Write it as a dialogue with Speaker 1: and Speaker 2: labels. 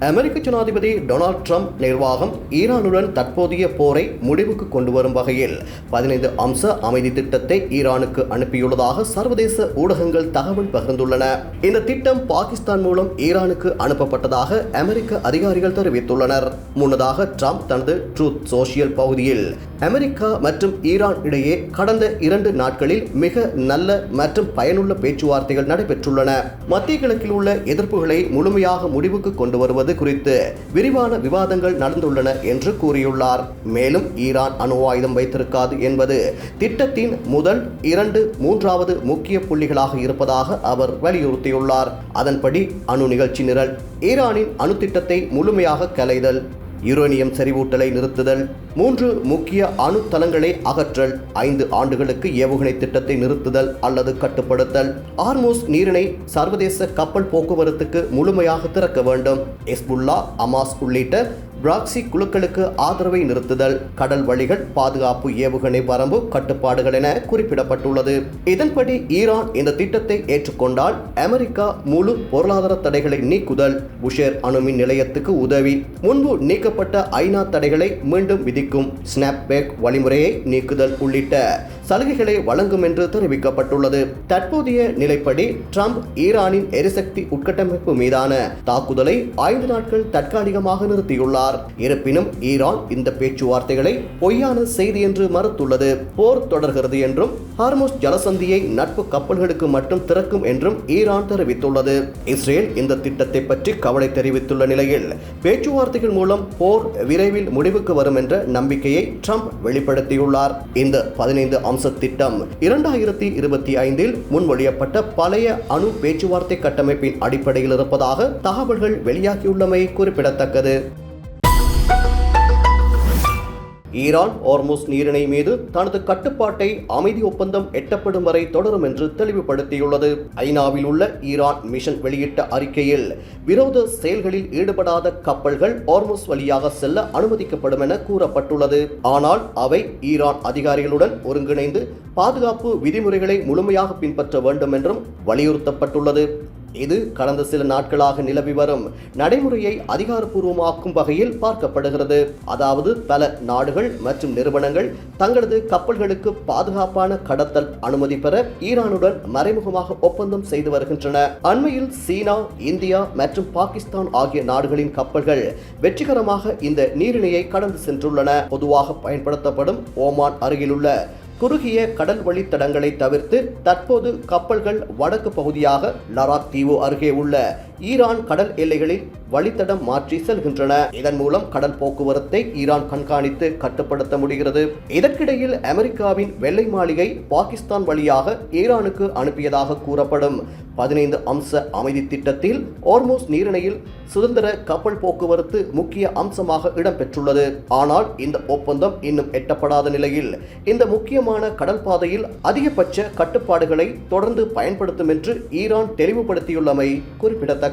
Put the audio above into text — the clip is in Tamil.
Speaker 1: அமெரிக்க ஜனாதிபதி டொனால்ட் ட்ரம்ப் நிர்வாகம் ஈரானுடன் தற்போதைய போரை முடிவுக்கு கொண்டு வரும் வகையில் 15 அம்ச அமைதி திட்டத்தை ஈரானுக்கு அனுப்பியுள்ளதாக சர்வதேச ஊடகங்கள் தகவல் பகிர்ந்துள்ளன. இந்த திட்டம் பாகிஸ்தான் மூலம் ஈரானுக்கு அனுப்பப்பட்டதாக அமெரிக்க அதிகாரிகள் தெரிவித்துள்ளனர். முன்னதாக ட்ரம்ப் தனது ட்ரூத் சோஷியல் பகுதியில் அமெரிக்கா மற்றும் ஈரான் இடையே கடந்த 2 நாட்களில் மிக நல்ல மற்றும் பயனுள்ள பேச்சுவார்த்தைகள் நடைபெற்றுள்ளன. மத்திய கிழக்கில் உள்ள எதிர்ப்புகளை முழுமையாக முடிவுக்கு கொண்டு வருவது குறித்து விரிவான விவாதங்கள் நடந்துள்ளன என்று கூறியுள்ளார். மேலும் ஈரான் அணு ஆயுதம் வைத்திருக்காது என்பது திட்டத்தின் முதல் 2-3வது முக்கிய புள்ளிகளாக இருப்பதாக அவர் வலியுறுத்தியுள்ளார். அதன்படி அணு நிகழ்ச்சி நிரல், ஈரானின் அணு திட்டத்தை முழுமையாக களைதல், யுரேனியம் செறிவூட்டலை நிறுத்துதல், 3 முக்கிய அணு தளங்களை அகற்றல், 5 ஆண்டுகளுக்கு ஏவுகணை திட்டத்தை நிறுத்துதல் அல்லது கட்டுப்படுத்தல், ஹார்மோஸ் நீரிணை சர்வதேச கப்பல் போக்குவரத்துக்கு முழுமையாக திறக்க வேண்டும், ஹெஸ்புல்லா, ஹமாஸ் உள்ளிட்ட பிராக்சி குழுக்களுக்கு ஆதரவை நிறுத்துதல், கடல் வழிகள் பாதுகாப்பு, ஏவுகணை வரம்பு கட்டுப்பாடுகள் என குறிப்பிடப்பட்டுள்ளது. இதன்படி ஈரான் இந்த திட்டத்தை ஏற்றுக்கொண்டால் அமெரிக்கா முழு பொருளாதார தடைகளை நீக்குதல், புஷேர் அணுமின் நிலையத்துக்கு உதவி, முன்பு நீக்கப்பட்ட ஐநா தடைகளை மீண்டும் விதிக்கும், ஸ்னாப்பேக் வழிமுறையை நீக்குதல் உள்ளிட்ட சலுகைகளை வழங்கும் என்று தெரிவிக்கப்பட்டுள்ளது. தற்போதைய நிலைப்படி ட்ரம்ப் ஈரானின் எரிசக்தி உட்கட்டமைப்பு மீதான தாக்குதலை 5 நாட்கள் தற்காலிகமாக நிறுத்தியுள்ளார். இருப்பினும் ஈரான் இந்த பேச்சுவார்த்தைகளை பொய்யான செய்தி என்று மறுத்துள்ளது. போர் தொடர்கிறது என்றும் ஹார்மோஸ் ஜலசந்தியை நட்பு கப்பல்களுக்கு மட்டும் திறக்கும் என்றும் ஈரான் தெரிவித்துள்ளது. இஸ்ரேல் இந்த திட்டத்தை பற்றி கவலை தெரிவித்துள்ள நிலையில் பேச்சுவார்த்தைகள் மூலம் போர் விரைவில் முடிவுக்கு வரும் என்ற நம்பிக்கையை ட்ரம்ப் வெளிப்படுத்தியுள்ளார். இந்த 15 அம்ச திட்டம் 2025இல் முன்மொழியப்பட்ட பழைய அணு பேச்சுவார்த்தை கட்டமைப்பின் அடிப்படையில் இருப்பதாக தகவல்கள் வெளியாகியுள்ளமை குறிப்பிடத்தக்கது. ஈரான் ஹார்மோஸ் நீரிணை மீது தனது கட்டுப்பாட்டை அமைதி ஒப்பந்தம் எட்டப்படும் வரை தொடரும் என்று தெளிவுபடுத்தியுள்ளது. ஐநாவில் உள்ள ஈரான் மிஷன் வெளியிட்ட அறிக்கையில் விரோத செயல்களில் ஈடுபடாத கப்பல்கள் ஹார்மோஸ் வழியாக செல்ல அனுமதிக்கப்படும் என கூறப்பட்டுள்ளது. ஆனால் அவை ஈரான் அதிகாரிகளுடன் ஒருங்கிணைந்து பாதுகாப்பு விதிமுறைகளை முழுமையாக பின்பற்ற வேண்டும் என்றும் வலியுறுத்தப்பட்டுள்ளது. இது கடந்த சில நாட்களாக நிலவி வரும் நடைமுறையை அதிகாரப்பூர்வமாக்கும் வகையில் பார்க்கப்படுகிறது. அதாவது பல நாடுகள் மற்றும் நிறுவனங்கள் தங்களது கப்பல்களுக்கு பாதுகாப்பான கடத்தல் அனுமதி பெற ஈரானுடன் மறைமுகமாக ஒப்பந்தம் செய்து வருகின்றன. அண்மையில் சீனா, இந்தியா மற்றும் பாகிஸ்தான் ஆகிய நாடுகளின் கப்பல்கள் வெற்றிகரமாக இந்த நீரிணையை கடந்து சென்றுள்ளன. பொதுவாக பயன்படுத்தப்படும் ஓமான் அருகிலுள்ள குறுகிய கடல் வழித்தடங்களை தவிர்த்து தற்போது கப்பல்கள் வடக்கு பகுதியாக லராக் தீவு அருகே உள்ள ஈரான் கடல் எல்லைகளில் வழித்தடம் மாற்றி செல்கின்றன. இதன் மூலம் கடல் போக்குவரத்தை ஈரான் கண்காணித்து கட்டுப்படுத்த முடிகிறது. இதற்கிடையில் அமெரிக்காவின் வெள்ளை மாளிகை பாகிஸ்தான் வழியாக ஈரானுக்கு அனுப்பியதாக கூறப்படும் 15 அம்ச அமைதி திட்டத்தில் ஹார்மோஸ் நீரிணையில் சுதந்திர கப்பல் போக்குவரத்து முக்கிய அம்சமாக இடம்பெற்றுள்ளது. ஆனால் இந்த ஒப்பந்தம் இன்னும் எட்டப்படாத நிலையில் இந்த முக்கியமான கடல் பாதையில் அதிகபட்ச கட்டுப்பாடுகளை தொடர்ந்து பயன்படுத்தும் என்று ஈரான் தெளிவுபடுத்தியுள்ளமை குறிப்பிடத்தக்கது.